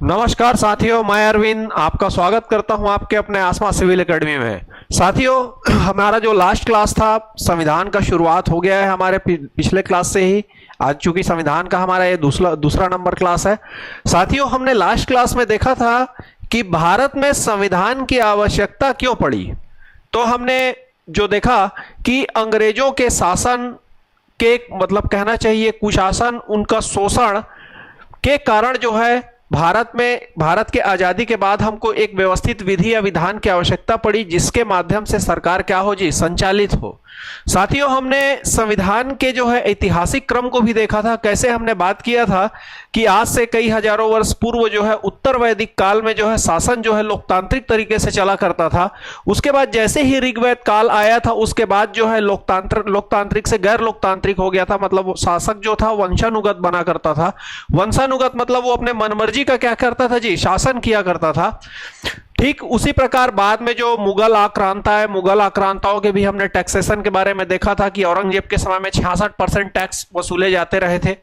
नमस्कार साथियों, मैं अरविंद आपका स्वागत करता हूं आपके अपने आसमा सिविल एकेडमी में। साथियों, हमारा जो लास्ट क्लास था संविधान का शुरुआत हो गया है हमारे पिछले क्लास से ही। आज चूंकि संविधान का हमारा ये दूसरा नंबर क्लास है। साथियों, हमने लास्ट क्लास में देखा था कि भारत में संविधान की आवश्यकता क्यों पड़ी। तो हमने जो देखा कि अंग्रेजों के शासन के मतलब कहना चाहिए कुशासन, उनका शोषण के कारण जो है भारत के आजादी के बाद हमको एक व्यवस्थित विधि या विधान की आवश्यकता पड़ी जिसके माध्यम से सरकार क्या हो जी, संचालित हो। साथियों, हमने संविधान के जो है ऐतिहासिक क्रम को भी देखा था। कैसे हमने बात किया था कि आज से कई हजारों वर्ष पूर्व जो है उत्तर वैदिक काल में जो है शासन जो है लोकतांत्रिक तरीके से चला करता था। उसके बाद जैसे ही ऋग्वेद काल आया था उसके बाद जो है लोकतांत्रिक से गैर लोकतांत्रिक हो गया था। मतलब वो शासक जो था वंशानुगत बना करता था। वंशानुगत मतलब वो अपने मनमर्जी का क्या करता था जी, शासन किया करता था। ठीक उसी प्रकार बाद में जो मुगल आक्रांता है, मुगल आक्रांताओं के भी हमने टैक्सेशन के बारे में देखा था कि औरंगजेब के समय में 66% टैक्स वसूले जाते रहे थे।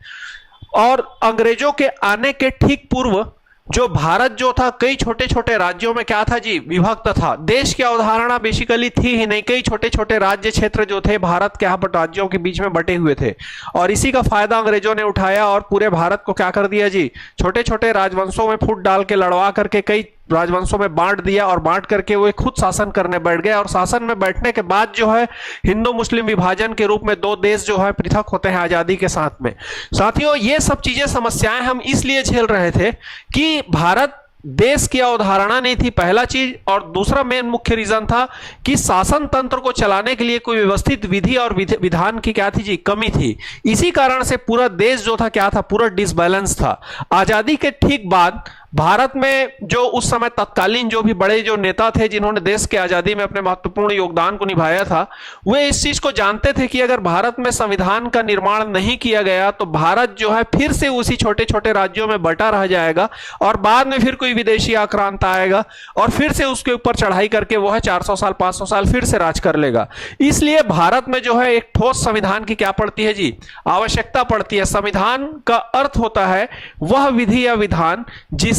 और अंग्रेजों के आने के ठीक पूर्व जो भारत जो था कई छोटे छोटे राज्यों में क्या था जी, विभक्त था। देश की अवधारणा बेसिकली थी ही नहीं, कई छोटे छोटे राज्य क्षेत्र जो थे भारत के राज्यों के बीच में बटे हुए थे। और इसी का फायदा अंग्रेजों ने उठाया और पूरे भारत को क्या कर दिया जी, छोटे छोटे राजवंशों में फूट डाल के लड़वा करके कई राजवंशों में बांट दिया और बांट करके वो खुद शासन करने बैठ गए। और शासन में बैठने के बाद जो है हिंदू मुस्लिम विभाजन के रूप में दो देश जो है पृथक होते हैं आजादी के साथ में। साथियों, ये सब चीजें समस्याएं हम इसलिए झेल रहे थे कि भारत देश की अवधारणा नहीं थी, पहला चीज। और दूसरा मेन मुख्य रीजन था कि शासन तंत्र को चलाने के लिए कोई व्यवस्थित विधि और विधान की क्या थी जी, कमी थी। इसी कारण से पूरा देश जो था क्या था, पूरा डिसबैलेंस था। आजादी के ठीक बाद भारत में जो उस समय तत्कालीन जो भी बड़े जो नेता थे जिन्होंने देश के आजादी में अपने महत्वपूर्ण योगदान को निभाया था, वे इस चीज को जानते थे कि अगर भारत में संविधान का निर्माण नहीं किया गया तो भारत जो है फिर से उसी छोटे छोटे राज्यों में बटा रह जाएगा और बाद में फिर कोई विदेशी आक्रांत आएगा और फिर से उसके ऊपर चढ़ाई करके वो है 400 साल 500 साल फिर से राज कर लेगा। इसलिए भारत में जो है एक ठोस संविधान की क्या पड़ती है जी, आवश्यकता पड़ती है। संविधान का अर्थ होता है वह विधि या विधान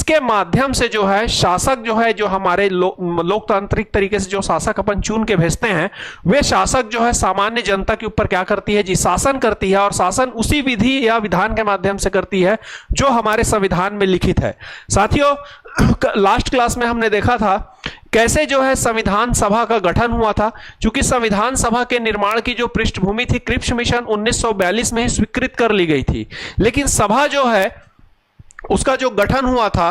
जिसके माध्यम से जो है शासक जो है, जो हमारे लोकतांत्रिक तरीके से जो शासक अपन चुन के भेजते हैं, वे शासक जो है सामान्य जनता के ऊपर क्या करती है जी, शासन करती है। और शासन उसी विधि या विधान के माध्यम से करती है जो हमारे संविधान में लिखित है। साथियों, लास्ट क्लास में हमने देखा था कैसे जो है संविधान सभा का गठन हुआ था। क्योंकि संविधान सभा के निर्माण की जो पृष्ठभूमि थी क्रिप्स मिशन 1942 में ही स्वीकृत कर ली गई थी, लेकिन सभा जो है उसका जो गठन हुआ था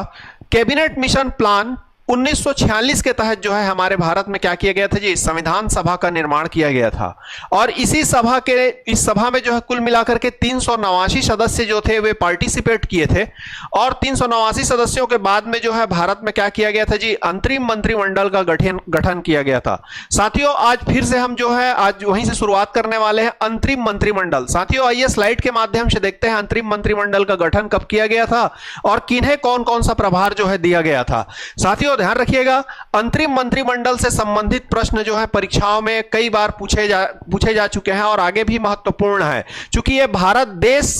कैबिनेट मिशन प्लान 1946 के तहत जो है हमारे भारत में क्या किया गया था जी, संविधान सभा का निर्माण किया गया था। और इस सभा में जो है कुल मिलाकर के 389 सदस्य जो थे वे पार्टिसिपेट किए थे। और 389 सदस्यों के बाद में जो है भारत में क्या किया गया था जी, अंतरिम मंत्रिमंडल का गठन किया गया था। साथियों, आज फिर से हम जो है आज वहीं से शुरुआत करने वाले हैं, अंतरिम मंत्रिमंडल। साथियों, आइए स्लाइड के माध्यम से देखते हैं अंतरिम मंत्रिमंडल का गठन कब किया गया था और किन्हें कौन कौन सा प्रभार जो है दिया गया था। साथियों, ध्यान रखिएगा, अंतरिम मंत्रिमंडल से संबंधित प्रश्न जो है परीक्षाओं में कई बार पूछे जा चुके हैं और आगे भी महत्वपूर्ण है। चूंकि ये भारत देश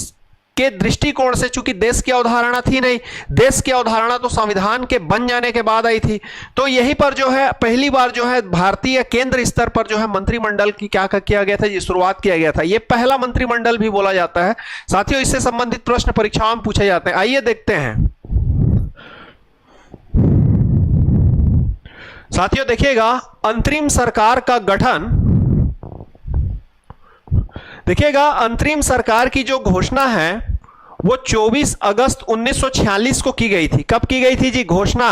के दृष्टिकोण से, चूंकि देश की अवधारणा थी नहीं, देश की अवधारणा तो संविधान के बन जाने के बाद आई थी। तो यहीं पर जो है पहली बार जो है भारतीय केंद्र स्तर पर जो है मंत्रिमंडल की क्या किया गया था जी, शुरुआत किया गया था। यह पहला मंत्रिमंडल भी बोला जाता है। साथियों, इससे संबंधित प्रश्न परीक्षाओं में पूछे जाते हैं। आइए देखते हैं। साथियों, देखिएगा अंतरिम सरकार का गठन, देखिएगा अंतरिम सरकार की जो घोषणा है वो 24 अगस्त 1946 को की गई थी। कब की गई थी जी घोषणा,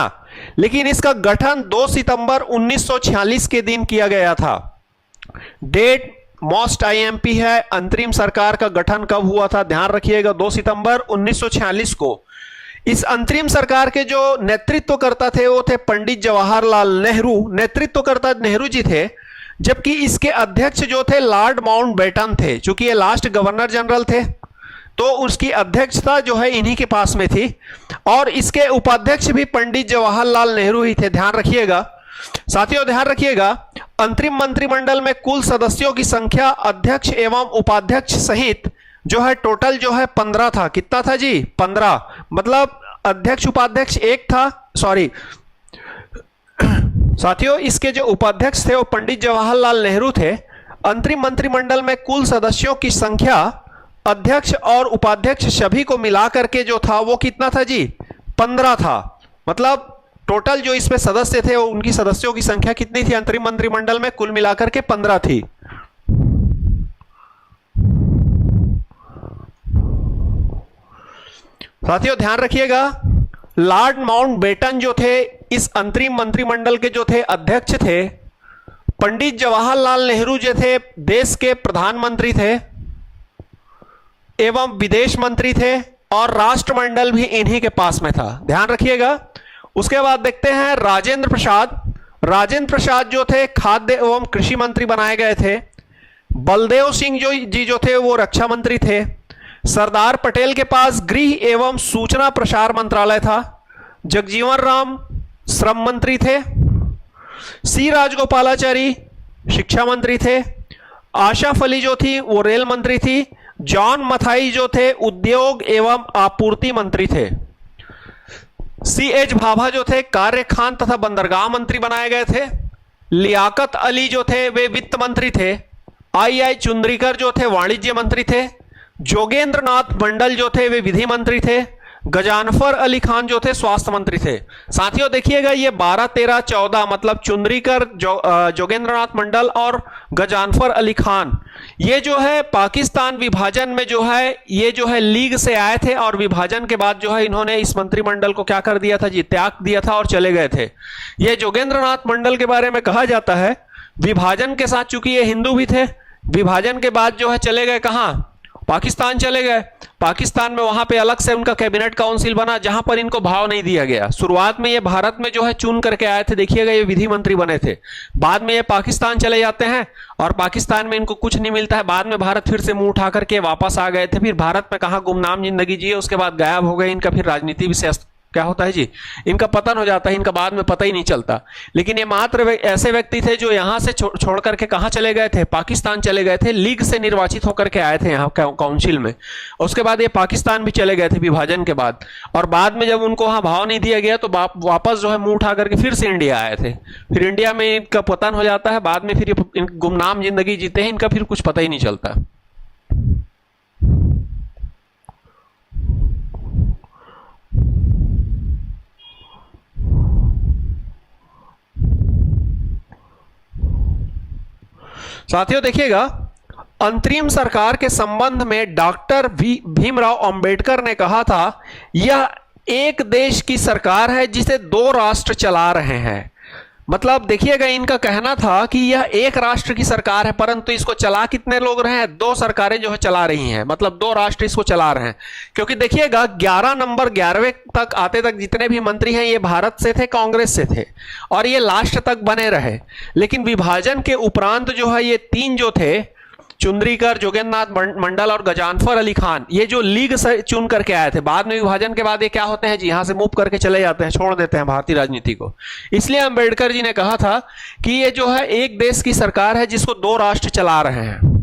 लेकिन इसका गठन 2 सितंबर 1946 के दिन किया गया था। डेट मोस्ट आईएमपी है, अंतरिम सरकार का गठन कब हुआ था, ध्यान रखिएगा 2 सितंबर 1946 को। इस अंतरिम सरकार के जो नेतृत्वकर्ता थे वो थे पंडित जवाहरलाल नेहरू। नेतृत्वकर्ता नेहरू जी थे, जबकि इसके अध्यक्ष जो थे लॉर्ड माउंटबेटन थे। चूंकि ये लास्ट गवर्नर जनरल थे तो उसकी अध्यक्षता जो है इन्हीं के पास में थी। और इसके उपाध्यक्ष भी पंडित जवाहरलाल नेहरू ही थे, ध्यान रखिएगा। साथियों, ध्यान रखिएगा, अंतरिम मंत्रिमंडल में कुल सदस्यों की संख्या अध्यक्ष एवं उपाध्यक्ष सहित जो है टोटल जो है 15 था। कितना था जी, 15। मतलब अध्यक्ष उपाध्यक्ष एक था, सॉरी साथियों, इसके जो उपाध्यक्ष थे वो पंडित जवाहरलाल नेहरू थे। अंतरिम मंत्रिमंडल में कुल सदस्यों की संख्या अध्यक्ष और उपाध्यक्ष सभी को मिलाकर के जो था वो कितना था जी, 15 था। मतलब टोटल जो इसमें सदस्य थे उनकी सदस्यों की संख्या कितनी थी अंतरिम मंत्रिमंडल में, कुल मिलाकर के 15 थी। साथियों ध्यान रखिएगा, लॉर्ड माउंटबेटन जो थे इस अंतरिम मंत्रिमंडल के जो थे अध्यक्ष थे। पंडित जवाहरलाल नेहरू जो थे देश के प्रधानमंत्री थे एवं विदेश मंत्री थे, और राष्ट्रमंडल भी इन्हीं के पास में था, ध्यान रखिएगा। उसके बाद देखते हैं राजेंद्र प्रसाद। राजेंद्र प्रसाद जो थे खाद्य एवं कृषि मंत्री बनाए गए थे। बलदेव सिंह जो थे वो रक्षा मंत्री थे। सरदार पटेल के पास गृह एवं सूचना प्रसार मंत्रालय था। जगजीवन राम श्रम मंत्री थे। सी राजगोपालाचारी शिक्षा मंत्री थे। आशा फली जो थी वो रेल मंत्री थी। जॉन मथाई जो थे उद्योग एवं आपूर्ति मंत्री थे। सी.एच. भाभा जो थे कार्य खान तथा बंदरगाह मंत्री बनाए गए थे। लियाकत अली जो थे वे वित्त मंत्री थे। आई चुंद्रीकर जो थे वाणिज्य मंत्री थे। जोगेंद्र नाथ मंडल जो थे वे विधि मंत्री थे। गजानफर अली खान जो थे स्वास्थ्य मंत्री थे। साथियों देखिएगा ये 12, 13, 14 मतलब चुंद्रीकर, जोगेंद्रनाथ मंडल और गजानफर अली खान, ये जो है पाकिस्तान विभाजन में जो है ये जो है लीग से आए थे, और विभाजन के बाद जो है इन्होंने इस मंत्रिमंडल को क्या कर दिया था जी, त्याग दिया था और चले गए थे। ये जोगेंद्रनाथ मंडल के बारे में कहा जाता है विभाजन के साथ, चूंकि ये हिंदू भी थे, विभाजन के बाद जो है चले गए कहां, पाकिस्तान चले गए। पाकिस्तान में वहां पे अलग से उनका कैबिनेट काउंसिल बना जहां पर इनको भाव नहीं दिया गया। शुरुआत में ये भारत में जो है चुन करके आए थे, देखिएगा ये विधि मंत्री बने थे। बाद में ये पाकिस्तान चले जाते हैं और पाकिस्तान में इनको कुछ नहीं मिलता है। बाद में भारत फिर से मुंह उठा करके वापस आ गए थे। फिर भारत में कहा गुमनाम जिंदगी जिए, उसके बाद गायब हो गए। इनका फिर राजनीति विशेष क्या होता है जी, इनका पतन हो जाता है, इनका बाद में पता ही नहीं चलता। लेकिन ये मात्र ऐसे व्यक्ति थे जो यहां से छोड़ करके कहां चले गए थे, पाकिस्तान चले गए थे। लीग से निर्वाचित होकर के आए थे यहाँ काउंसिल में। उसके बाद ये पाकिस्तान भी चले गए थे विभाजन के बाद, और बाद में जब उनको वहां भाव नहीं दिया गया तो वापस जो है मुंह उठा करके फिर से इंडिया आए थे। फिर इंडिया में इनका पतन हो जाता है। बाद में फिर गुमनाम जिंदगी जीते हैं, इनका फिर कुछ पता ही नहीं चलता। साथियों देखिएगा, अंतरिम सरकार के संबंध में डॉक्टर भीमराव अंबेडकर ने कहा था यह एक देश की सरकार है जिसे 2 राष्ट्र चला रहे हैं। मतलब देखिएगा इनका कहना था कि यह एक राष्ट्र की सरकार है, परंतु इसको चला कितने लोग रहे हैं, 2 सरकारें जो है चला रही हैं। मतलब 2 राष्ट्र इसको चला रहे हैं। क्योंकि देखिएगा 11वें तक आते तक जितने भी मंत्री हैं ये भारत से थे, कांग्रेस से थे, और ये लास्ट तक बने रहे। लेकिन विभाजन के उपरांत जो है ये 3 जो थे, चुंद्रीकर, जोगेंद्रनाथ मंडल और गजानफर अली खान, ये जो लीग से चुन करके आए थे। बाद में विभाजन के बाद ये क्या होते हैं जी, यहां से मूव करके चले जाते हैं, छोड़ देते हैं भारतीय राजनीति को। इसलिए अंबेडकर जी ने कहा था कि ये जो है एक देश की सरकार है जिसको 2 राष्ट्र चला रहे हैं।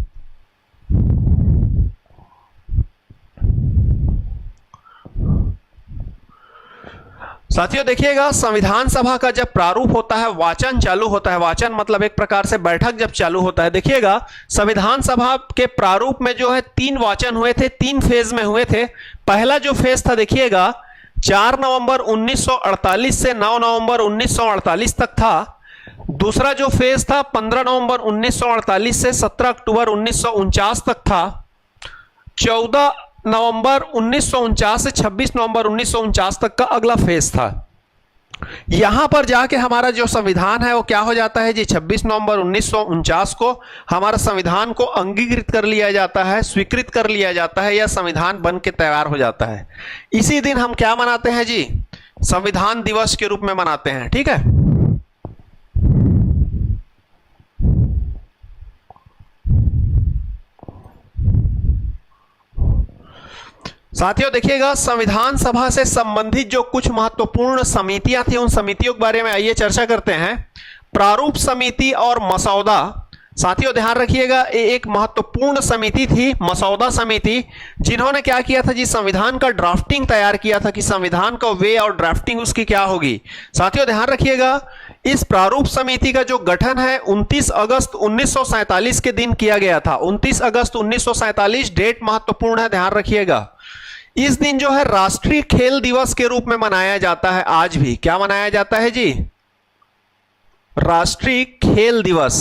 साथियों देखिएगा, संविधान सभा का जब प्रारूप होता है, वाचन चालू होता है, वाचन मतलब एक प्रकार से बैठक जब चालू होता है, देखिएगा संविधान सभा के प्रारूप में जो है 3 वाचन हुए थे, 3 फेज में हुए थे। पहला जो फेज था देखिएगा 4 नवंबर 1948 से 9 नवंबर 1948 तक था। दूसरा जो फेज था 15 नवंबर 1948 से 17 अक्टूबर 1949 तक था। 14 नवंबर 1949 से 26 नवंबर 1949 तक का अगला फेज था। यहां पर जाके हमारा जो संविधान है वो क्या हो जाता है जी, 26 नवंबर 1949 को हमारा संविधान को अंगीकृत कर लिया जाता है, स्वीकृत कर लिया जाता है, या संविधान बन के तैयार हो जाता है। इसी दिन हम क्या मनाते हैं जी, संविधान दिवस के रूप में मनाते हैं। ठीक है, साथियों देखिएगा, संविधान सभा से संबंधित जो कुछ महत्वपूर्ण समितियां थी उन समितियों के बारे में आइए चर्चा करते हैं। प्रारूप समिति और मसौदा। साथियों ध्यान रखिएगा, ये एक महत्वपूर्ण समिति थी, मसौदा समिति, जिन्होंने क्या किया था जी, संविधान का ड्राफ्टिंग तैयार किया था कि संविधान का वे और ड्राफ्टिंग उसकी क्या होगी। साथियों ध्यान रखिएगा, इस प्रारूप समिति का जो गठन है 29 अगस्त 1947 के दिन किया गया था। 29 अगस्त 1947 डेट महत्वपूर्ण है, ध्यान रखिएगा। इस दिन जो है राष्ट्रीय खेल दिवस के रूप में मनाया जाता है। आज भी क्या मनाया जाता है जी, राष्ट्रीय खेल दिवस।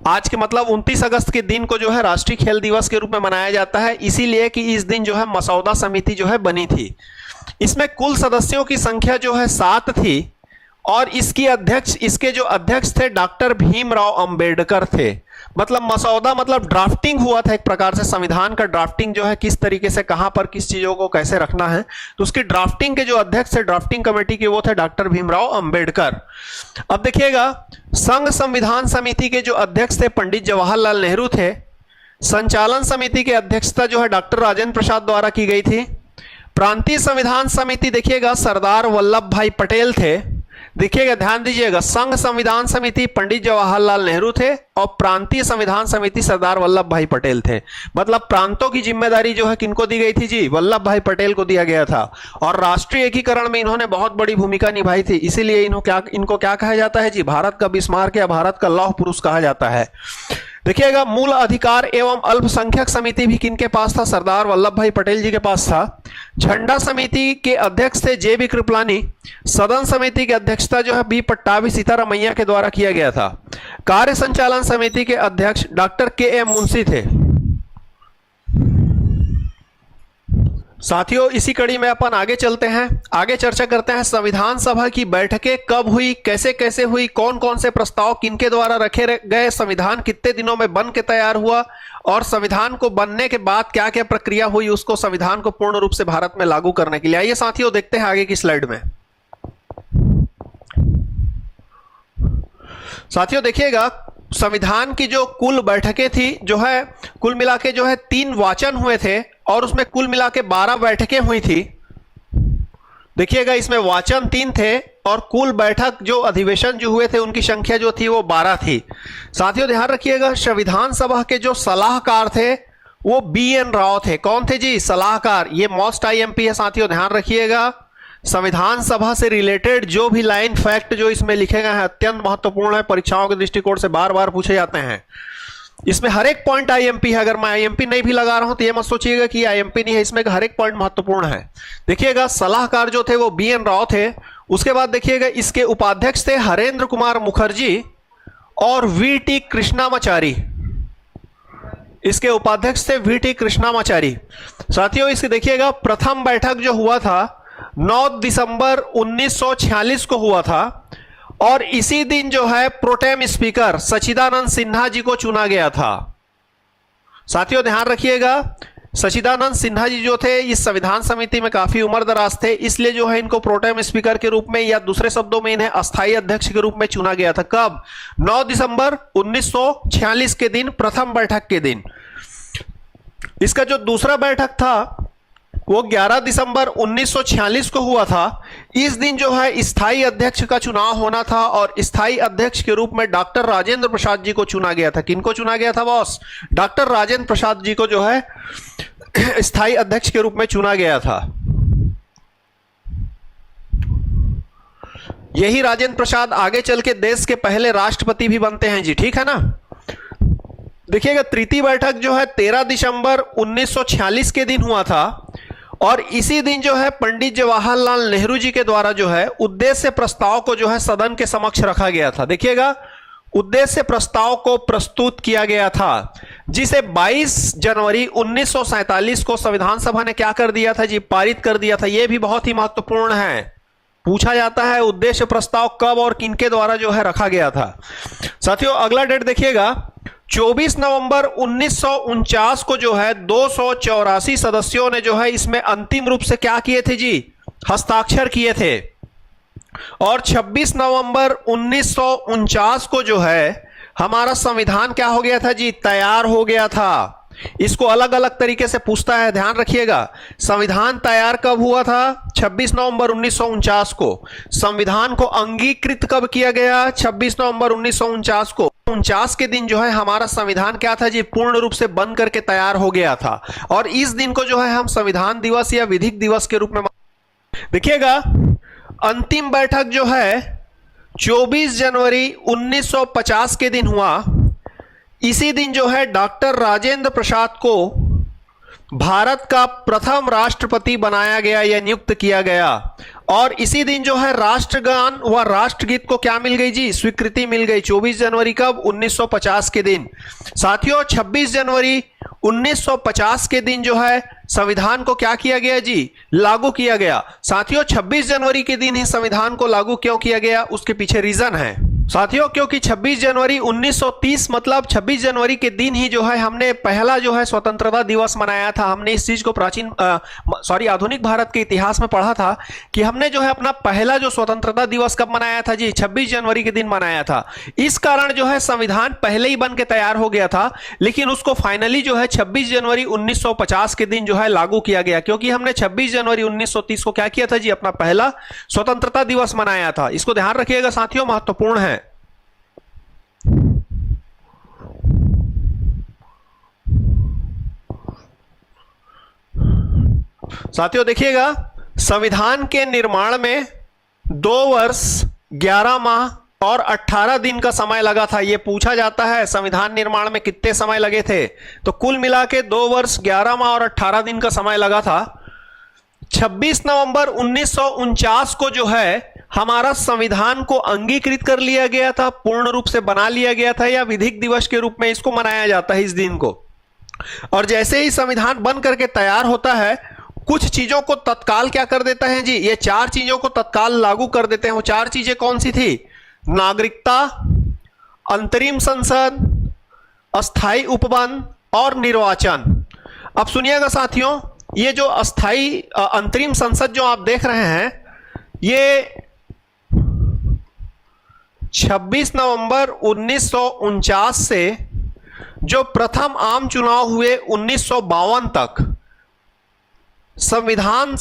आज के मतलब 29 अगस्त के दिन को जो है राष्ट्रीय खेल दिवस के रूप में मनाया जाता है, इसीलिए कि इस दिन जो है मसौदा समिति जो है बनी थी। इसमें कुल सदस्यों की संख्या जो है 7 थी और इसके जो अध्यक्ष थे डॉक्टर भीमराव अंबेडकर थे। मतलब मसौदा मतलब ड्राफ्टिंग हुआ था एक प्रकार से, संविधान का ड्राफ्टिंग जो है किस तरीके से कहां पर किस चीजों को कैसे रखना है, तो उसकी ड्राफ्टिंग के जो अध्यक्ष थे ड्राफ्टिंग कमेटी के, वो थे डॉक्टर भीमराव अंबेडकर। अब देखिएगा, संघ संविधान समिति के जो अध्यक्ष थे पंडित जवाहरलाल नेहरू थे। संचालन समिति की अध्यक्षता जो है डॉक्टर राजेंद्र प्रसाद द्वारा की गई थी। प्रांतीय संविधान समिति देखिएगा सरदार वल्लभ भाई पटेल थे। देखिएगा ध्यान दीजिएगा, संघ संविधान समिति पंडित जवाहरलाल नेहरू थे और प्रांतीय संविधान समिति सरदार वल्लभ भाई पटेल थे। मतलब प्रांतों की जिम्मेदारी जो है किनको दी गई थी जी, वल्लभ भाई पटेल को दिया गया था। और राष्ट्रीय एकीकरण में इन्होंने बहुत बड़ी भूमिका निभाई थी, इसीलिए इनको क्या कहा जाता है जी, भारत का बिस्मार्क या भारत का लौह पुरुष कहा जाता है। देखिएगा, मूल अधिकार एवं अल्पसंख्यक समिति भी किनके पास था, सरदार वल्लभ भाई पटेल जी के पास था। झंडा समिति के अध्यक्ष थे जे बी कृपलानी। सदन समिति की अध्यक्षता जो है बी पट्टाभी सीतारामैया के द्वारा किया गया था। कार्य संचालन समिति के अध्यक्ष डॉक्टर के एम मुंशी थे। साथियों इसी कड़ी में अपन आगे चलते हैं, आगे चर्चा करते हैं संविधान सभा की बैठकें कब हुई, कैसे कैसे हुई, कौन कौन से प्रस्ताव किनके द्वारा रखे गए, संविधान कितने दिनों में बन के तैयार हुआ और संविधान को बनने के बाद क्या क्या प्रक्रिया हुई उसको संविधान को पूर्ण रूप से भारत में लागू करने के लिए। आइए साथियों देखते हैं आगे की स्लाइड में। साथियों देखिएगा, संविधान की जो कुल बैठकें थी जो है कुल मिला के जो है 3 वाचन हुए थे और उसमें कुल मिला के 12 बैठकें हुई थी। देखिएगा, इसमें वाचन 3 थे और कुल बैठक जो अधिवेशन जो हुए थे उनकी संख्या जो थी वो 12 थी। साथियों ध्यान रखिएगा, संविधान सभा के जो सलाहकार थे वो BN राव थे। कौन थे जी, सलाहकार। ये मोस्ट IMP है साथियों, ध्यान रखिएगा। संविधान सभा से रिलेटेड जो भी लाइन फैक्ट जो इसमें लिखे गए हैं अत्यंत महत्वपूर्ण है, परीक्षाओं के दृष्टिकोण से बार बार पूछे जाते हैं। इसमें हर एक पॉइंट IMP है। अगर मैं IMP नहीं भी लगा रहा हूं तो ये मत सोचिएगा कि IMP नहीं है, इसमें हर एक पॉइंट महत्वपूर्ण है। देखिएगा, सलाहकार जो थे वो BN राव थे। उसके बाद देखिएगा, इसके उपाध्यक्ष थे हरेंद्र कुमार मुखर्जी और VT कृष्णामाचारी। इसके उपाध्यक्ष थे VT कृष्णामाचारी। साथियों इसके देखिएगा, प्रथम बैठक जो हुआ था 9 दिसंबर 1946 को हुआ था और इसी दिन जो है प्रोटेम स्पीकर सच्चिदानंद सिन्हा जी को चुना गया था। साथियों ध्यान रखिएगा, सच्चिदानंद सिन्हा जी जो थे इस संविधान समिति में काफी उम्रदराज थे, इसलिए जो है इनको प्रोटेम स्पीकर के रूप में या दूसरे शब्दों में इन्हें अस्थायी अध्यक्ष के रूप में चुना गया था। कब, 9 दिसंबर 1946 के दिन, प्रथम बैठक के दिन। इसका जो दूसरा बैठक था वो 11 दिसंबर 1946 को हुआ था। इस दिन जो है स्थायी अध्यक्ष का चुनाव होना था और स्थायी अध्यक्ष के रूप में डॉक्टर राजेंद्र प्रसाद जी को चुना गया था। किनको चुना गया था बॉस, डॉक्टर राजेंद्र प्रसाद जी को जो है स्थायी अध्यक्ष के रूप में चुना गया था। यही राजेंद्र प्रसाद आगे चल के देश के पहले राष्ट्रपति भी बनते हैं जी, ठीक है ना। देखिएगा, तृतीय बैठक जो है 13 दिसंबर 1946 के दिन हुआ था और इसी दिन जो है पंडित जवाहरलाल नेहरू जी के द्वारा जो है उद्देश्य प्रस्ताव को जो है सदन के समक्ष रखा गया था। देखिएगा, उद्देश्य प्रस्ताव को प्रस्तुत किया गया था, जिसे 22 जनवरी 1947 को संविधान सभा ने क्या कर दिया था जी, पारित कर दिया था। यह भी बहुत ही महत्वपूर्ण है, पूछा जाता है उद्देश्य प्रस्ताव कब और किनके द्वारा जो है रखा गया था। साथियों अगला डेट देखिएगा, 24 नवंबर 1949 को जो है 284 सदस्यों ने जो है इसमें अंतिम रूप से क्या किए थे जी, हस्ताक्षर किए थे। और 26 नवंबर 1949 को जो है हमारा संविधान क्या हो गया था जी, तैयार हो गया था। इसको अलग अलग तरीके से पूछता है, ध्यान रखिएगा। संविधान तैयार कब हुआ था? 26 नवंबर 1949 को। संविधान को अंगीकृत कब किया गया? 26 नवंबर 1949 को। 49 के दिन जो है हमारा संविधान क्या था जी, पूर्ण रूप से बन करके तैयार हो गया था। और इस दिन को जो है हम संविधान दिवस या विधिक दिवस के रूप में देखिएगा। अंतिम बैठक जो है 24 जनवरी 1950 के दिन हुआ। इसी दिन जो है डॉक्टर राजेंद्र प्रसाद को भारत का प्रथम राष्ट्रपति बनाया गया या नियुक्त किया गया। और इसी दिन जो है राष्ट्रगान व राष्ट्रगीत को क्या मिल गई जी, स्वीकृति मिल गई। 24 जनवरी कब? 1950 के दिन। साथियों 26 जनवरी 1950 के दिन जो है संविधान को क्या किया गया जी, लागू किया गया। साथियों 26 जनवरी के दिन ही संविधान को लागू क्यों किया गया, उसके पीछे रीजन है साथियों, क्योंकि 26 जनवरी 1930 मतलब 26 जनवरी के दिन ही जो है हमने पहला जो है स्वतंत्रता दिवस मनाया था। हमने इस चीज को आधुनिक भारत के इतिहास में पढ़ा था कि हमने जो है अपना पहला जो स्वतंत्रता दिवस कब मनाया था जी, 26 जनवरी के दिन मनाया था। इस कारण जो है संविधान पहले ही बन के तैयार हो गया था, लेकिन उसको फाइनली जो है 26 जनवरी 1950 के दिन जो है लागू किया गया, क्योंकि हमने 26 जनवरी 1930 को क्या किया था जी, अपना पहला स्वतंत्रता दिवस मनाया था। इसको ध्यान रखिएगा साथियों, महत्वपूर्ण है। साथियों देखिएगा, संविधान के निर्माण में 2 वर्ष 11 माह और 18 दिन का समय लगा था। यह पूछा जाता है संविधान निर्माण में कितने समय लगे थे, तो कुल मिला के 2 वर्ष 11 माह और 18 दिन का समय लगा था। 26 नवंबर 1949 को जो है हमारा संविधान को अंगीकृत कर लिया गया था, पूर्ण रूप से बना लिया गया था, या विधिक दिवस के रूप में इसको मनाया जाता है इस दिन को। और जैसे ही संविधान बन करके तैयार होता है, कुछ चीजों को तत्काल क्या कर देता है जी, ये 4 चीजों को तत्काल लागू कर देते हैं। वो 4 चीजें कौन सी थी? नागरिकता, अंतरिम संसद, अस्थाई उपवन और निर्वाचन। अब सुनिएगा साथियों, ये जो अस्थाई अंतरिम संसद जो आप देख रहे हैं, ये 26 नवंबर 1949 से जो प्रथम आम चुनाव हुए 1952 तक संविधान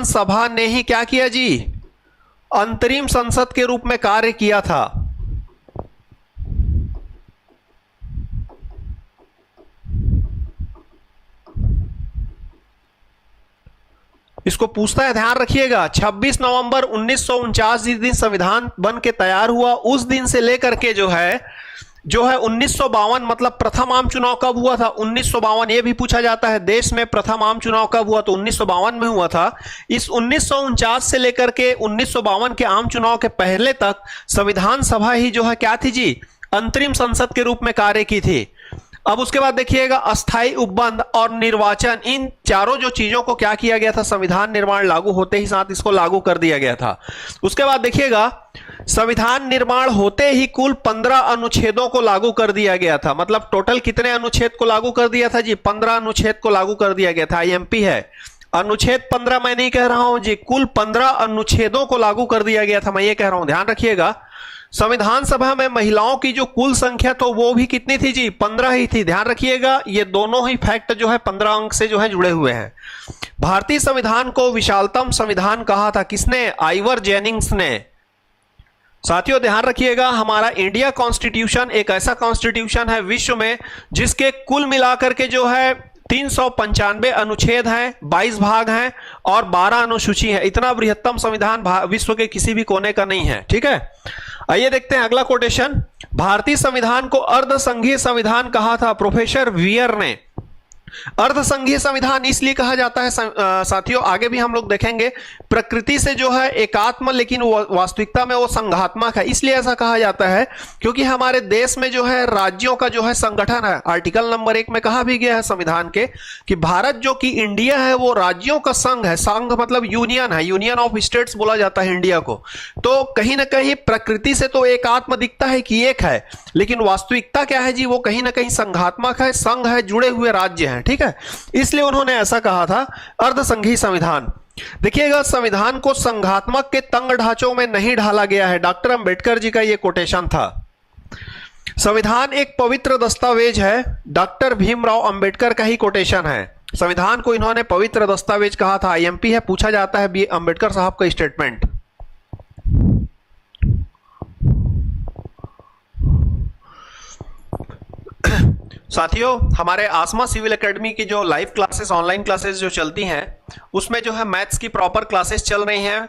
सभा ने ही क्या किया जी, अंतरिम संसद के रूप में कार्य किया था। इसको पूछता है, ध्यान रखिएगा। 26 नवंबर 1949 जिस दिन संविधान बन के तैयार हुआ, उस दिन से लेकर के जो है 1952 मतलब प्रथम आम चुनाव कब हुआ था? 1952। ये भी पूछा जाता है देश में प्रथम आम चुनाव कब हुआ, तो 1952 में हुआ था। इस 1949 से लेकर के 1952 के आम चुनाव के पहले तक संविधान सभा ही जो है क्या थी जी, अंतरिम संसद के रूप में कार्य की थी। अब उसके बाद देखिएगा, अस्थाई उपबंध और निर्वाचन, इन चारों जो चीजों को क्या किया गया था, संविधान निर्माण लागू होते ही साथ इसको लागू कर दिया गया था। उसके बाद देखिएगा, संविधान निर्माण होते ही कुल 15 अनुच्छेदों को लागू कर दिया गया था। मतलब टोटल कितने अनुच्छेद को लागू कर दिया था जी? 15 अनुच्छेद को लागू कर दिया गया था। आईएमपी है, अनुच्छेद 15 मैं नहीं कह रहा हूं जी, कुल 15 अनुच्छेदों को लागू कर दिया गया था, मैं ये कह रहा हूं। ध्यान रखिएगा, संविधान सभा में महिलाओं की जो कुल संख्या तो वो भी कितनी थी जी? 15 ही थी। ध्यान रखिएगा, ये दोनों ही फैक्ट जो है 15 अंक से जो है जुड़े हुए हैं। भारतीय संविधान को विशालतम संविधान कहा था किसने? आइवर जेनिंग्स ने। साथियों ध्यान रखिएगा, हमारा इंडिया कॉन्स्टिट्यूशन एक ऐसा कॉन्स्टिट्यूशन है विश्व में जिसके कुल मिलाकर के जो है 395 अनुच्छेद हैं, 22 भाग हैं और 12 अनुसूची है। इतना बृहत्तम संविधान विश्व के किसी भी कोने का नहीं है। ठीक है, आइए देखते हैं अगला कोटेशन। भारतीय संविधान को अर्ध संघीय संविधान कहा था प्रोफेसर वियर ने। अर्ध संघीय संविधान इसलिए कहा जाता है साथियों, आगे भी हम लोग देखेंगे, प्रकृति से जो है एकात्म लेकिन वास्तविकता में वो संघात्मक है। इसलिए ऐसा कहा जाता है क्योंकि हमारे देश में जो है राज्यों का जो है संगठन है। आर्टिकल नंबर 1 में कहा भी गया है संविधान के कि भारत जो कि इंडिया है वो राज्यों का संघ है। संघ मतलब यूनियन है, यूनियन ऑफ स्टेट्स बोला जाता है इंडिया को। तो कहीं ना कहीं प्रकृति से तो एकात्म दिखता है कि एक है, लेकिन वास्तविकता क्या है जी, वो कहीं ना कहीं संघात्मक है, संघ है, जुड़े हुए राज्य हैं। ठीक है, इसलिए उन्होंने ऐसा कहा था अर्ध संघीय संविधान। देखिएगा, संविधान को संघात्मक के तंग ढांचों में नहीं ढाला गया है। डॉक्टर अंबेडकर जी का यह कोटेशन था। संविधान एक पवित्र दस्तावेज है, डॉक्टर भीमराव अंबेडकर का ही कोटेशन है। संविधान को इन्होंने पवित्र दस्तावेज कहा था। आईएमपी है, पूछा जाता है अंबेडकर साहब का स्टेटमेंट। साथियों, हमारे आसमा सिविल एकेडमी की जो लाइव क्लासेस, ऑनलाइन क्लासेस जो चलती हैं, उसमें जो है मैथ्स की प्रॉपर क्लासेस चल रही हैं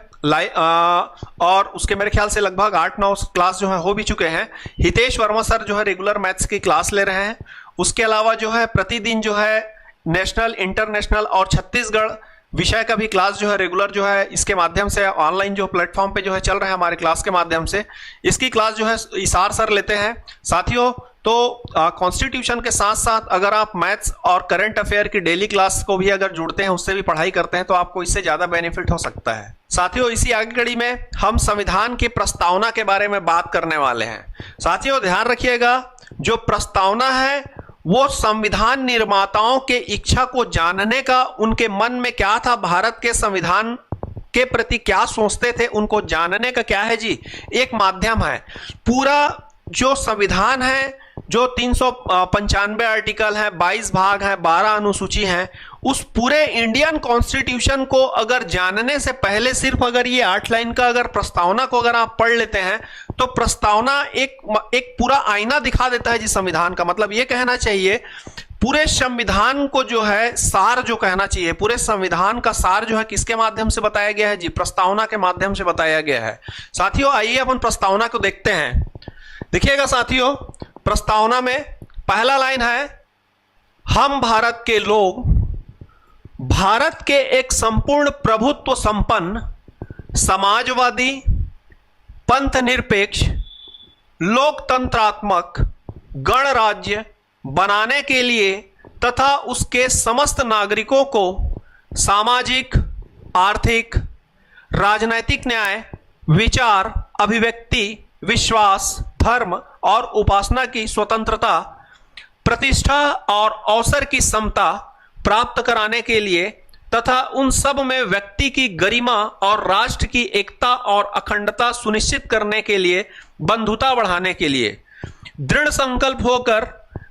और उसके मेरे ख्याल से लगभग 8-9 क्लास जो है हो भी चुके हैं। हितेश वर्मा सर जो है रेगुलर मैथ्स की क्लास ले रहे हैं। उसके अलावा जो है प्रतिदिन जो है नेशनल, इंटरनेशनल और छत्तीसगढ़ विषय का भी क्लास जो है रेगुलर जो है इसके माध्यम से ऑनलाइन जो प्लेटफॉर्म पे जो है चल रहे हैं हमारे क्लास के माध्यम से। इसकी क्लास जो है इसार सर लेते हैं। साथियों, तो कॉन्स्टिट्यूशन के साथ साथ अगर आप मैथ्स और करंट अफेयर की डेली क्लास को भी अगर जुड़ते हैं, उससे भी पढ़ाई करते हैं, तो आपको इससे ज्यादा बेनिफिट हो सकता है। साथियों, इसी आगे कड़ी में हम संविधान की प्रस्तावना के बारे में बात करने वाले हैं। साथियों, ध्यान रखिएगा, जो प्रस्तावना है वो संविधान निर्माताओं के इच्छा को जानने का, उनके मन में क्या था, भारत के संविधान के प्रति क्या सोचते थे, उनको जानने का क्या है जी, एक माध्यम है। पूरा जो संविधान है, जो 395 आर्टिकल है, 22 भाग है, 12 अनुसूची हैं, उस पूरे इंडियन कॉन्स्टिट्यूशन को अगर जानने से पहले सिर्फ अगर ये 8 लाइन का अगर प्रस्तावना को अगर आप पढ़ लेते हैं, तो प्रस्तावना एक पूरा आईना दिखा देता है जी संविधान का। मतलब ये कहना चाहिए पूरे संविधान को जो है सार जो कहना चाहिए, पूरे संविधान का सार जो है किसके माध्यम से बताया गया है जी, प्रस्तावना के माध्यम से बताया गया है। साथियों, आइए अपन प्रस्तावना को देखते हैं। देखिएगा साथियों, प्रस्तावना में पहला लाइन है, हम भारत के लोग भारत के एक संपूर्ण प्रभुत्व संपन्न, समाजवादी, पंथ निरपेक्ष, लोकतंत्रात्मक गणराज्य बनाने के लिए तथा उसके समस्त नागरिकों को सामाजिक, आर्थिक, राजनैतिक न्याय, विचार, अभिव्यक्ति, विश्वास, धर्म और उपासना की स्वतंत्रता, प्रतिष्ठा और अवसर की समता प्राप्त कराने के लिए तथा उन सब में व्यक्ति की गरिमा और राष्ट्र की एकता और अखंडता सुनिश्चित करने के लिए, बंधुता बढ़ाने के लिए दृढ़ संकल्प होकर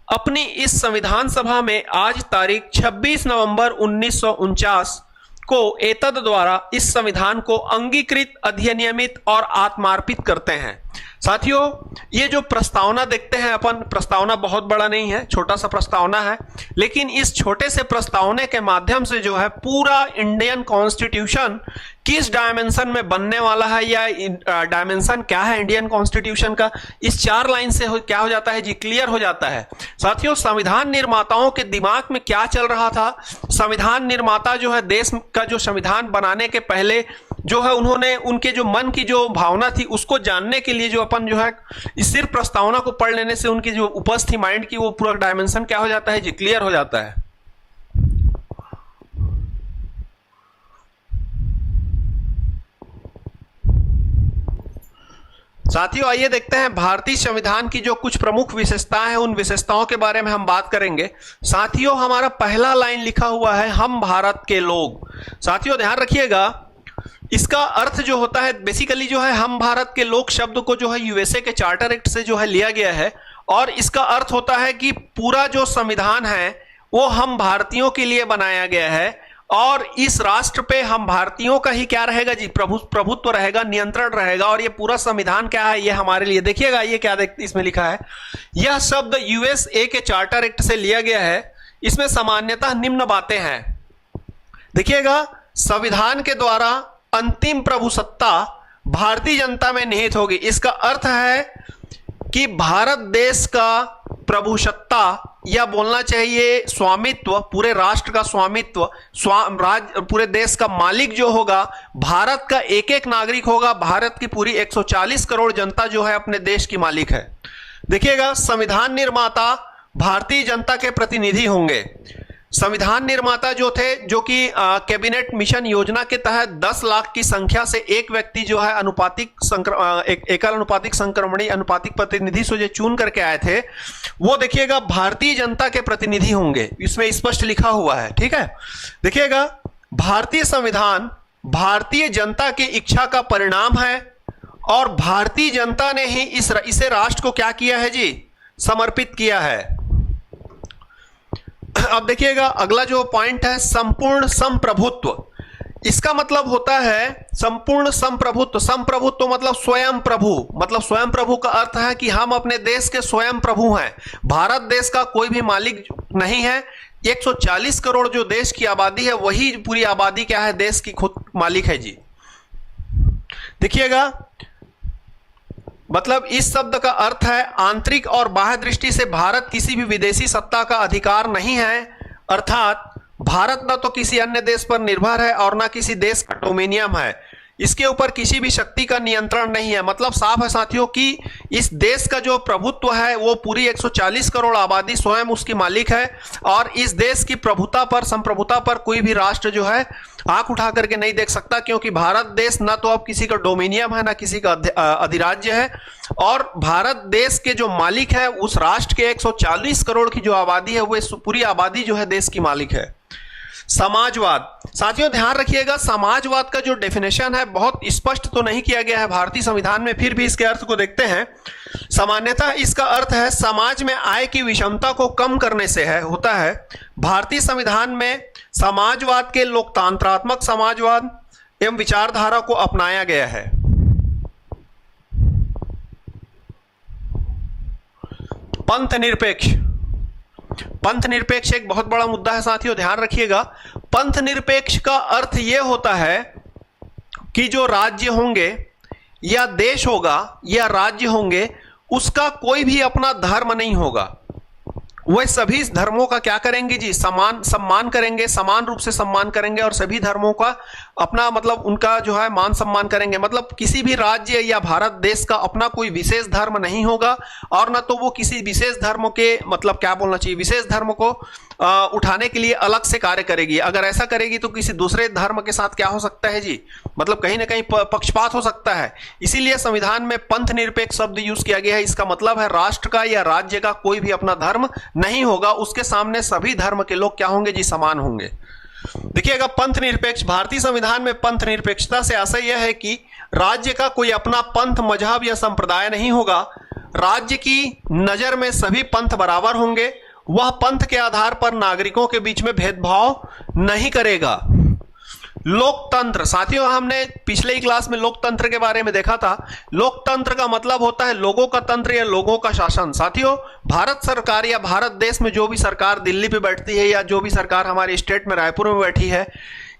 अपनी इस संविधान सभा में आज तारीख 26 नवंबर 1949 को एतद द्वारा इस संविधान को अंगीकृत, अधिनियमित और आत्मार्पित करते हैं। साथियों, ये जो प्रस्तावना देखते हैं अपन, प्रस्तावना बहुत बड़ा नहीं है, छोटा सा प्रस्तावना है, लेकिन इस छोटे से प्रस्तावना के माध्यम से जो है पूरा इंडियन कॉन्स्टिट्यूशन किस डायमेंशन में बनने वाला है, या डायमेंशन क्या है इंडियन कॉन्स्टिट्यूशन का, इस 4 लाइन से क्या हो जाता है जी, क्लियर हो जाता है। साथियों, संविधान निर्माताओं के दिमाग में क्या चल रहा था, संविधान निर्माता जो है देश का जो संविधान बनाने के पहले जो है उन्होंने उनके जो मन की जो भावना थी उसको जानने के लिए जो अपन जो है इस सिर्फ प्रस्तावना को पढ़ लेने से उनकी जो उपज थी माइंड की, वो पूरा डायमेंशन क्या हो जाता है जी, क्लियर हो जाता है। साथियों, आइए देखते हैं भारतीय संविधान की जो कुछ प्रमुख विशेषताएं हैं, उन विशेषताओं के बारे में हम बात करेंगे। साथियों, हमारा पहला लाइन लिखा हुआ है, हम भारत के लोग। साथियों, ध्यान रखिएगा, इसका अर्थ जो होता है बेसिकली जो है हम भारत के लोग शब्द को जो है यूएसए के चार्टर एक्ट से जो है लिया गया है, और इसका अर्थ होता है कि पूरा जो संविधान है वो हम भारतीयों के लिए बनाया गया है, और इस राष्ट्र पे हम भारतीयों का ही क्या रहेगा जी, प्रभुत्व रहेगा, नियंत्रण रहेगा, और ये पूरा संविधान क्या है, ये हमारे लिए। देखिएगा ये क्या इसमें लिखा है, यह शब्द यूएसए के चार्टर एक्ट से लिया गया है। इसमें सामान्यतः निम्न बातें हैं। देखिएगा, संविधान के द्वारा अंतिम प्रभुसत्ता भारतीय जनता में निहित होगी। इसका अर्थ है कि भारत देश का प्रभुसत्ता, या बोलना चाहिए स्वामित्व, पूरे राष्ट्र का स्वामित्व, पूरे देश का मालिक जो होगा भारत का एक एक नागरिक होगा। भारत की पूरी 140 करोड़ जनता जो है अपने देश की मालिक है। देखिएगा, संविधान निर्माता भारतीय जनता के प्रतिनिधि होंगे। संविधान निर्माता जो थे, जो कि कैबिनेट मिशन योजना के तहत 10 लाख की संख्या से एक व्यक्ति जो है एकल अनुपातिक संक्रमणी अनुपातिक प्रतिनिधि से जो चुन करके आए थे, वो देखिएगा भारतीय जनता के प्रतिनिधि होंगे। इसमें स्पष्ट लिखा हुआ है, ठीक है। देखिएगा, भारतीय संविधान भारतीय जनता की इच्छा का परिणाम है और भारतीय जनता ने ही इसे राष्ट्र को क्या किया है जी, समर्पित किया है। अब देखिएगा अगला जो पॉइंट है, संपूर्ण संप्रभुत्व। इसका मतलब होता है संपूर्ण संप्रभुत्व। संप्रभुत्व मतलब स्वयं प्रभु, मतलब स्वयं प्रभु का अर्थ है कि हम अपने देश के स्वयं प्रभु हैं। भारत देश का कोई भी मालिक नहीं है। 140 करोड़ जो देश की आबादी है, वही पूरी आबादी क्या है, देश की खुद मालिक है जी। देखिएगा मतलब इस शब्द का अर्थ है आंतरिक और बाह्य दृष्टि से भारत किसी भी विदेशी सत्ता का अधिकार नहीं है, अर्थात भारत न तो किसी अन्य देश पर निर्भर है और न किसी देश का डोमिनियम है। इसके ऊपर किसी भी शक्ति का नियंत्रण नहीं है। मतलब साफ है साथियों कि इस देश का जो प्रभुत्व है वो पूरी 140 करोड़ आबादी स्वयं उसकी मालिक है और इस देश की प्रभुता पर, संप्रभुता पर कोई भी राष्ट्र जो है आंख उठा करके नहीं देख सकता, क्योंकि भारत देश न तो अब किसी का डोमिनियम है, न किसी का अधिराज्य है। और भारत देश के जो मालिक है उस राष्ट्र के 140 करोड़ की जो आबादी है वो पूरी आबादी जो है देश की मालिक है। समाजवाद, साथियों ध्यान रखिएगा, समाजवाद का जो डेफिनेशन है बहुत स्पष्ट तो नहीं किया गया है भारतीय संविधान में, फिर भी इसके अर्थ को देखते हैं। सामान्यतः इसका अर्थ है समाज में आय की विषमता को कम करने से होता है। भारतीय संविधान में समाजवाद के लोकतंत्रात्मक समाजवाद एवं विचारधारा को अपनाया गया है। पंथ निरपेक्ष, पंथ निरपेक्ष एक बहुत बड़ा मुद्दा है साथियों, ध्यान रखिएगा। पंथ निरपेक्ष का अर्थ यह होता है कि जो राज्य होंगे या देश होगा या राज्य होंगे उसका कोई भी अपना धर्म नहीं होगा। वह सभी धर्मों का क्या करेंगे जी, सम्मान करेंगे, समान रूप से सम्मान करेंगे और सभी धर्मों का अपना मतलब उनका जो है मान सम्मान करेंगे। मतलब किसी भी राज्य या भारत देश का अपना कोई विशेष धर्म नहीं होगा और न तो वो किसी विशेष धर्म के मतलब क्या बोलना चाहिए, विशेष धर्म को उठाने के लिए अलग से कार्य करेगी। अगर ऐसा करेगी तो किसी दूसरे धर्म के साथ क्या हो सकता है जी, मतलब कहीं ना कहीं पक्षपात हो सकता है। इसीलिए संविधान में पंथ निरपेक्ष शब्द यूज किया गया है। इसका मतलब है राष्ट्र का या राज्य का कोई भी अपना धर्म नहीं होगा, उसके सामने सभी धर्म के लोग क्या होंगे जी, समान होंगे। देखिएगा पंथ निरपेक्ष, भारतीय संविधान में पंथ निरपेक्षता से आशय यह है कि राज्य का कोई अपना पंथ, मजहब या संप्रदाय नहीं होगा। राज्य की नजर में सभी पंथ बराबर होंगे। वह पंथ के आधार पर नागरिकों के बीच में भेदभाव नहीं करेगा। लोकतंत्र, साथियों हमने पिछले ही क्लास में लोकतंत्र के बारे में देखा था। लोकतंत्र का मतलब होता है लोगों का तंत्र या लोगों का शासन। साथियों भारत सरकार या भारत देश में जो भी सरकार दिल्ली पे बैठती है या जो भी सरकार हमारे स्टेट में रायपुर में बैठी है,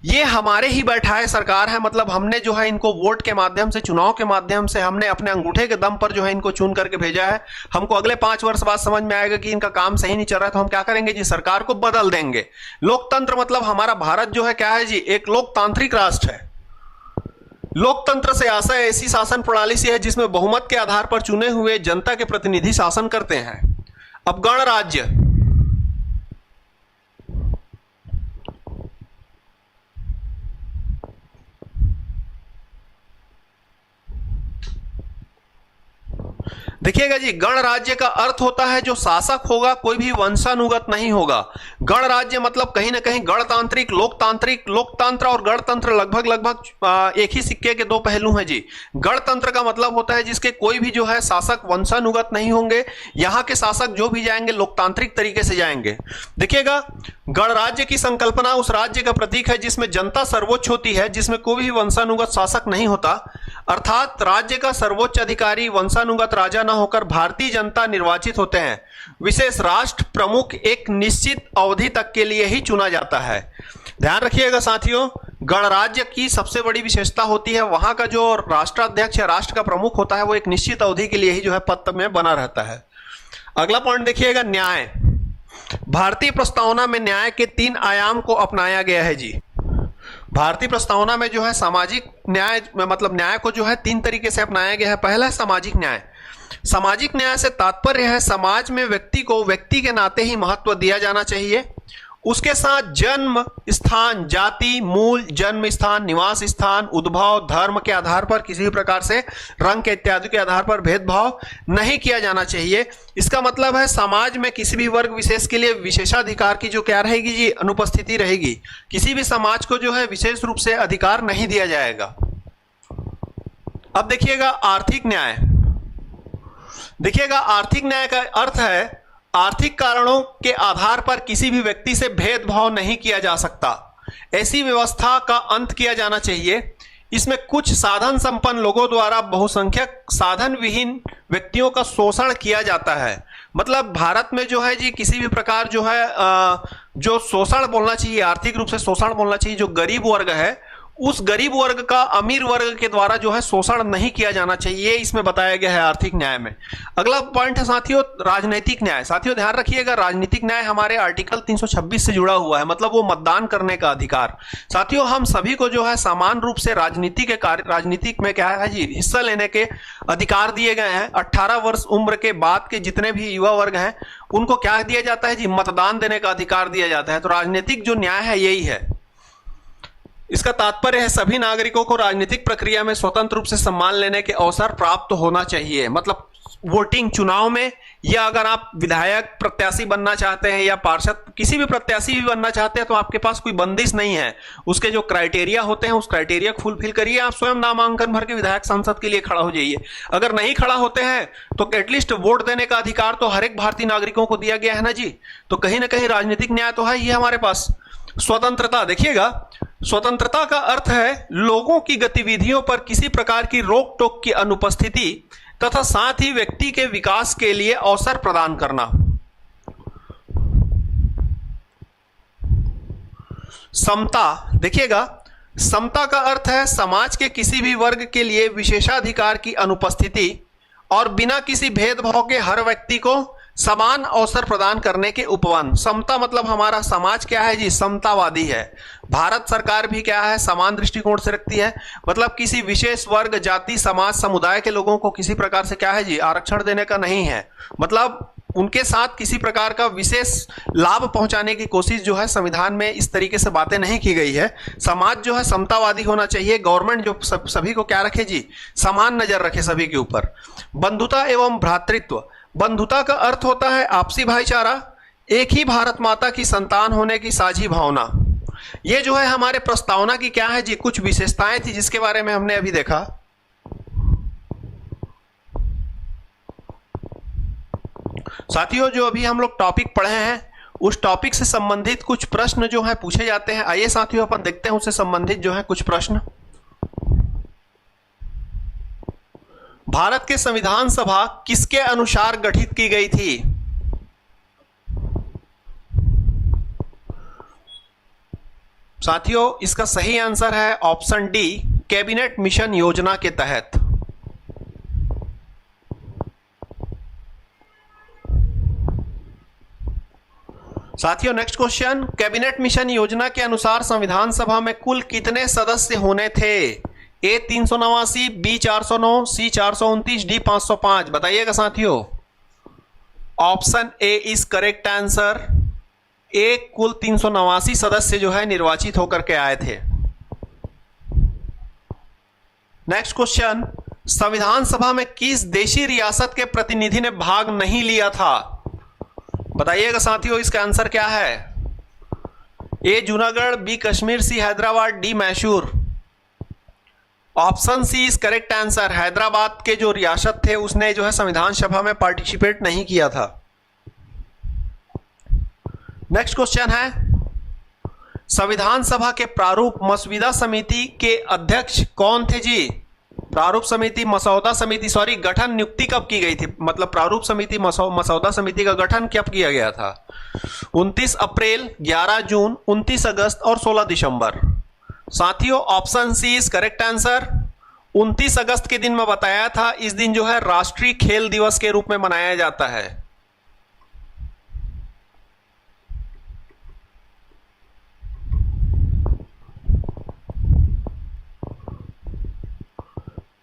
ये हमारे ही बैठाए सरकार है। मतलब हमने जो है इनको वोट के माध्यम से, चुनाव के माध्यम से हमने अपने अंगूठे के दम पर जो है इनको चुन करके भेजा है। हमको अगले 5 वर्ष बाद समझ में आएगा कि इनका काम सही नहीं चल रहा है तो हम क्या करेंगे जी, सरकार को बदल देंगे। लोकतंत्र मतलब हमारा भारत जो है क्या है जी, एक लोकतांत्रिक राष्ट्र है। लोकतंत्र से आशय ऐसी शासन प्रणाली से है जिसमें बहुमत के आधार पर चुने हुए जनता के प्रतिनिधि शासन करते हैं। अब गणराज्य, देखिएगा जी, गणराज्य का अर्थ होता है जो शासक होगा कोई भी वंशानुगत नहीं होगा। गणराज्य मतलब कहीं ना कहीं गणतांत्रिक, लोकतांत्रिक, लोकतंत्र और गणतंत्र लगभग एक ही सिक्के के दो पहलू हैं जी। गणतंत्र का मतलब होता है जिसके कोई भी जो है शासक वंशानुगत नहीं होंगे। यहाँ के शासक जो भी जाएंगे लोकतांत्रिक तरीके से जाएंगे। देखिएगा गणराज्य की संकल्पना उस राज्य का प्रतीक है जिसमें जनता सर्वोच्च होती है, जिसमें कोई भी वंशानुगत शासक नहीं होता। अर्थात राज्य का सर्वोच्च अधिकारी वंशानुगत राजा न होकर भारतीय जनता निर्वाचित होते हैं। विशेष राष्ट्र प्रमुख एक निश्चित अवधि तक के लिए ही चुना जाता है। ध्यान रखिएगा साथियों, गणराज्य की सबसे बड़ी विशेषता होती है वहां का जो राष्ट्राध्यक्ष या राष्ट्र का प्रमुख होता है वो एक निश्चित अवधि के लिए ही जो है पद में बना रहता है। अगला पॉइंट देखिएगा, न्याय। भारतीय प्रस्तावना में न्याय के 3 आयाम को अपनाया गया है जी। भारतीय प्रस्तावना में जो है सामाजिक न्याय मतलब न्याय को जो है 3 तरीके से अपनाया गया है। पहला है सामाजिक न्याय। सामाजिक न्याय से तात्पर्य है समाज में व्यक्ति को व्यक्ति के नाते ही महत्व दिया जाना चाहिए, उसके साथ जन्म स्थान, जाति, मूल, जन्म स्थान, निवास स्थान, उद्भव, धर्म के आधार पर किसी भी प्रकार से रंग के इत्यादि के आधार पर भेदभाव नहीं किया जाना चाहिए। इसका मतलब है समाज में किसी भी वर्ग विशेष के लिए विशेषाधिकार की जो क्या रहेगी जी, अनुपस्थिति रहेगी। किसी भी समाज को जो है विशेष रूप से अधिकार नहीं दिया जाएगा। अब देखिएगा आर्थिक न्याय। देखिएगा आर्थिक न्याय का अर्थ है आर्थिक कारणों के आधार पर किसी भी व्यक्ति से भेदभाव नहीं किया जा सकता, ऐसी व्यवस्था का अंत किया जाना चाहिए। इसमें कुछ साधन संपन्न लोगों द्वारा बहुसंख्यक साधन विहीन व्यक्तियों का शोषण किया जाता है। मतलब भारत में जो है जी किसी भी प्रकार जो है जो शोषण बोलना चाहिए, आर्थिक रूप से शोषण बोलना चाहिए, जो गरीब वर्ग है उस गरीब वर्ग का अमीर वर्ग के द्वारा जो है शोषण नहीं किया जाना चाहिए, इसमें बताया गया है आर्थिक न्याय में। अगला पॉइंट है साथियों राजनीतिक न्याय। साथियों ध्यान रखिएगा राजनीतिक न्याय हमारे आर्टिकल 326 से जुड़ा हुआ है, मतलब वो मतदान करने का अधिकार। साथियों हम सभी को जो है समान रूप से राजनीति के कार्य, राजनीतिक में क्या है जी, हिस्सा लेने के अधिकार दिए गए हैं। 18 वर्ष उम्र के बाद के जितने भी युवा वर्ग हैं उनको क्या दिया जाता है जी, मतदान देने का अधिकार दिया जाता है। तो राजनीतिक जो न्याय है यही है। इसका तात्पर्य है सभी नागरिकों को राजनीतिक प्रक्रिया में स्वतंत्र रूप से सम्मान लेने के अवसर प्राप्त होना चाहिए। मतलब वोटिंग, चुनाव में, या अगर आप विधायक प्रत्याशी बनना चाहते हैं या पार्षद किसी भी प्रत्याशी भी बनना चाहते हैं तो आपके पास कोई बंदिश नहीं है। उसके जो क्राइटेरिया होते हैं उस क्राइटेरिया को फुलफिल करिए, आप स्वयं नामांकन भर के विधायक सांसद के लिए खड़ा हो जाइए। अगर नहीं खड़ा होते हैं तो एटलीस्ट वोट देने का अधिकार तो हर एक भारतीय नागरिकों को दिया गया है ना जी। तो कहीं ना कहीं राजनीतिक न्याय तो है ही हमारे पास। स्वतंत्रता, देखिएगा स्वतंत्रता का अर्थ है लोगों की गतिविधियों पर किसी प्रकार की रोक टोक की अनुपस्थिति तथा साथ ही व्यक्ति के विकास के लिए अवसर प्रदान करना। समता, देखिएगा समता का अर्थ है समाज के किसी भी वर्ग के लिए विशेषाधिकार की अनुपस्थिति और बिना किसी भेदभाव के हर व्यक्ति को समान अवसर प्रदान करने के उपवन। समता मतलब हमारा समाज क्या है जी, समतावादी है। भारत सरकार भी क्या है, समान दृष्टिकोण से रखती है। मतलब किसी विशेष वर्ग, जाति, समाज, समुदाय के लोगों को किसी प्रकार से क्या है जी, आरक्षण देने का नहीं है। मतलब उनके साथ किसी प्रकार का विशेष लाभ पहुंचाने की कोशिश जो है संविधान में इस तरीके से बातें नहीं की गई है। समाज जो है समतावादी होना चाहिए। गवर्नमेंट जो सभी को क्या रखे जी, समान नजर रखे सभी के ऊपर। बंधुता एवं भ्रातृत्व। बंधुता का अर्थ होता है आपसी भाईचारा, एक ही भारत माता की संतान होने की साझी भावना। ये जो है हमारे प्रस्तावना की क्या है जी, कुछ विशेषताएं थी जिसके बारे में हमने अभी देखा। साथियों जो अभी हम लोग टॉपिक पढ़े हैं उस टॉपिक से संबंधित कुछ प्रश्न जो है पूछे जाते हैं। आइए साथियों अपन देखते हैं उससे संबंधित जो है कुछ प्रश्न। भारत के संविधान सभा किसके अनुसार गठित की गई थी? साथियों इसका सही आंसर है ऑप्शन डी, कैबिनेट मिशन योजना के तहत। साथियों नेक्स्ट क्वेश्चन, कैबिनेट मिशन योजना के अनुसार संविधान सभा में कुल कितने सदस्य होने थे? A 389, B 409, C 429, D 505। बताइएगा साथियों। Option A is correct answer. A कुल 389 सदस्य जो है निर्वाचित होकर के आए थे। नेक्स्ट क्वेश्चन, संविधान सभा में किस देशी रियासत के प्रतिनिधि ने भाग नहीं लिया था? बताइएगा साथियों इसका आंसर क्या है? A Junagadh, B Kashmir, C Hyderabad, D Mysore. Option C is correct answer. Hyderabad के जो रियासत थे उसने जो है संविधान सभा में पार्टिसिपेट नहीं किया था। नेक्स्ट क्वेश्चन है, संविधान सभा के प्रारूप मसौदा समिति के अध्यक्ष कौन थे जी? प्रारूप समिति, मसौदा समिति, सॉरी गठन नियुक्ति कब की गई थी? मतलब प्रारूप समिति, मसौदा समिति का गठन कब किया गया था? 29 अप्रैल, 11 जून, 29 अगस्त और 16 दिसंबर। साथियों option C is correct answer. 29 अगस्त के दिन मैं बताया था, इस दिन जो है राष्ट्रीय खेल दिवस के रूप में मनाया जाता है।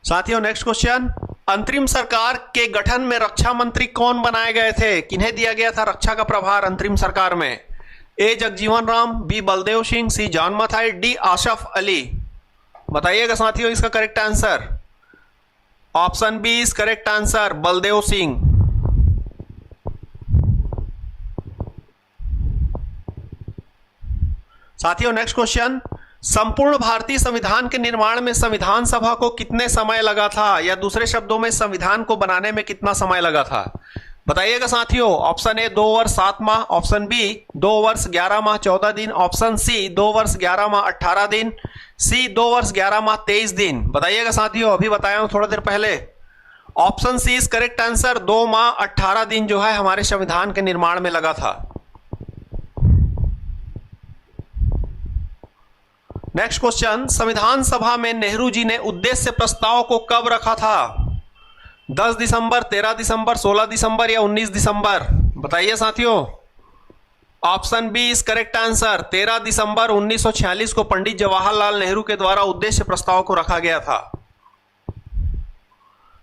साथियों नेक्स्ट क्वेश्चन, अंतरिम सरकार के गठन में रक्षा मंत्री कौन बनाए गए थे? किन्हें दिया गया था रक्षा का प्रभार अंतरिम सरकार में? A Jagjivan Ram, B Baldev Singh, C John Mathai, D Asaf Ali. बताइएगा साथियों इसका correct answer. Option B is correct answer, Baldev Singh. साथियों नेक्स्ट क्वेश्चन, संपूर्ण भारतीय संविधान के निर्माण में संविधान सभा को कितने समय लगा था, या दूसरे शब्दों में संविधान को बनाने में कितना समय लगा था? बताइएगा साथियों। ऑप्शन ए 2 वर्ष 7 माह, ऑप्शन बी 2 वर्ष 11 माह 14 दिन, ऑप्शन सी 2 वर्ष 11 माह 18 दिन, सी 2 वर्ष 11 माह 23 दिन। बताइएगा साथियों, अभी बताया हूं थोड़ा देर पहले। Option C is correct answer, 2 माह 18 दिन जो है हमारे संविधान के निर्माण में लगा था। नेक्स्ट क्वेश्चन, संविधान सभा में नेहरू जी ने उद्देश्य प्रस्ताव को कब रखा था? 10 दिसंबर, 13 दिसंबर, 16 दिसंबर या 19 दिसंबर? बताइए साथियों। Option B is correct answer, 13 दिसंबर 1946 को पंडित जवाहरलाल नेहरू के द्वारा उद्देश्य प्रस्ताव को रखा गया था।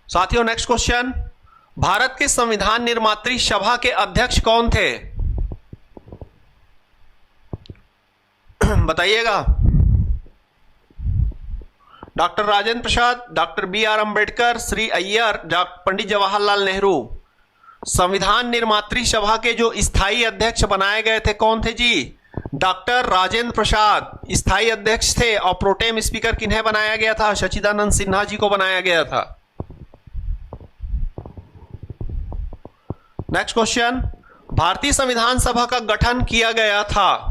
साथियों नेक्स्ट क्वेश्चन, भारत के संविधान निर्मात्री सभा के अध्यक्ष कौन थे? बताइएगा। Doctor Rajendra Prasad, doctor B R Ambedkar, Shri Iyer, Pandit Jawaharlal Nehru. संविधान निर्मात्री सभा के जो स्थायी अध्यक्ष बनाए गए थे कौन थे जी? डॉक्टर राजेंद्र प्रसाद स्थायी अध्यक्ष थे। और प्रोटेम स्पीकर किन्हें बनाया गया था? सच्चिदानंद सिन्हा जी को बनाया गया था। नेक्स्ट क्वेश्चन, भारतीय संविधान सभा का गठन किया गया था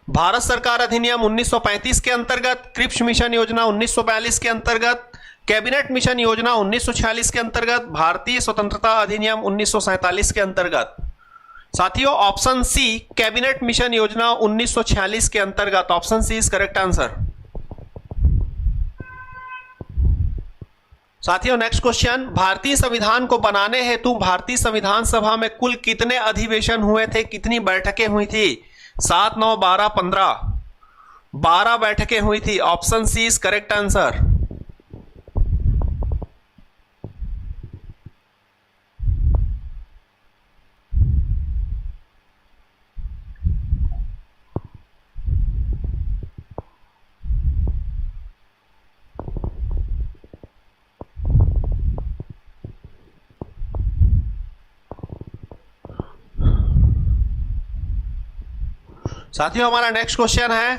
भारत सरकार अधिनियम 1935 के अंतर्गत, क्रिप्स मिशन योजना 1942 के अंतर्गत, कैबिनेट मिशन योजना 1946 के अंतर्गत, भारतीय स्वतंत्रता अधिनियम 1947 के अंतर्गत। साथियों ऑप्शन सी कैबिनेट मिशन योजना 1946 के अंतर्गत, option C is correct answer. साथियों नेक्स्ट क्वेश्चन, भारतीय संविधान को बनाने हेतु भारतीय संविधान सभा में कुल कितने अधिवेशन हुए थे, कितनी बैठकें हुई थी? 7, 9, 12, 15। 12 बैठकें हुई थी। Option C is correct answer. साथियों हमारा नेक्स्ट क्वेश्चन है,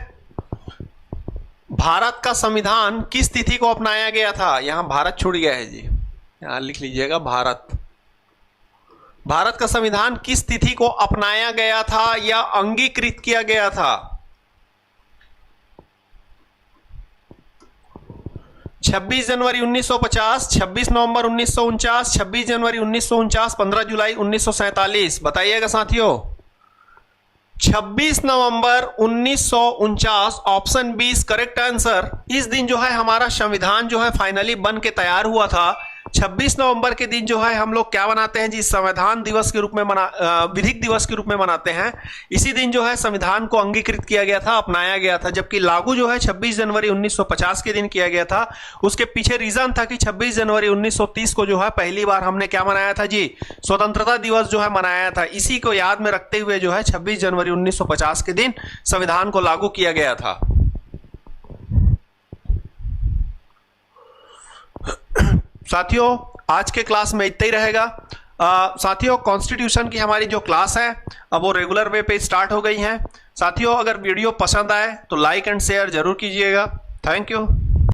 भारत का संविधान किस तिथि को अपनाया गया था? यहां भारत छूट गया है जी, यहां लिख लीजिएगा भारत। भारत का संविधान किस तिथि को अपनाया गया था या अंगीकृत किया गया था? 26 जनवरी 1950, 26 नवंबर 1949, 26 जनवरी 1949, 15 जुलाई 1947। बताइएगा साथियों। 26 नवंबर 1949 option B is correct answer. इस दिन जो है हमारा संविधान जो है फाइनली बन के तैयार हुआ था। 26 नवंबर के दिन जो है हम लोग क्या मनाते हैं जी? संविधान दिवस के रूप में विधिक दिवस के रूप में मनाते हैं। इसी दिन जो है संविधान को अंगीकृत किया गया था, अपनाया गया था, जबकि लागू जो है 26 जनवरी 1950 के दिन किया गया था। उसके पीछे रीजन था कि 26 जनवरी 1930 को जो है पहली बार हमने क्या मनाया था जी? स्वतंत्रता दिवस जो है मनाया था। इसी को याद में रखते हुए जो है 26 जनवरी 1950 के दिन संविधान को लागू किया गया था। साथियों आज के क्लास में इतना ही रहेगा। साथियों कॉन्स्टिट्यूशन की हमारी जो क्लास है अब वो रेगुलर वे पे स्टार्ट हो गई है। साथियों अगर वीडियो पसंद आए तो लाइक एंड शेयर जरूर कीजिएगा। Thank you.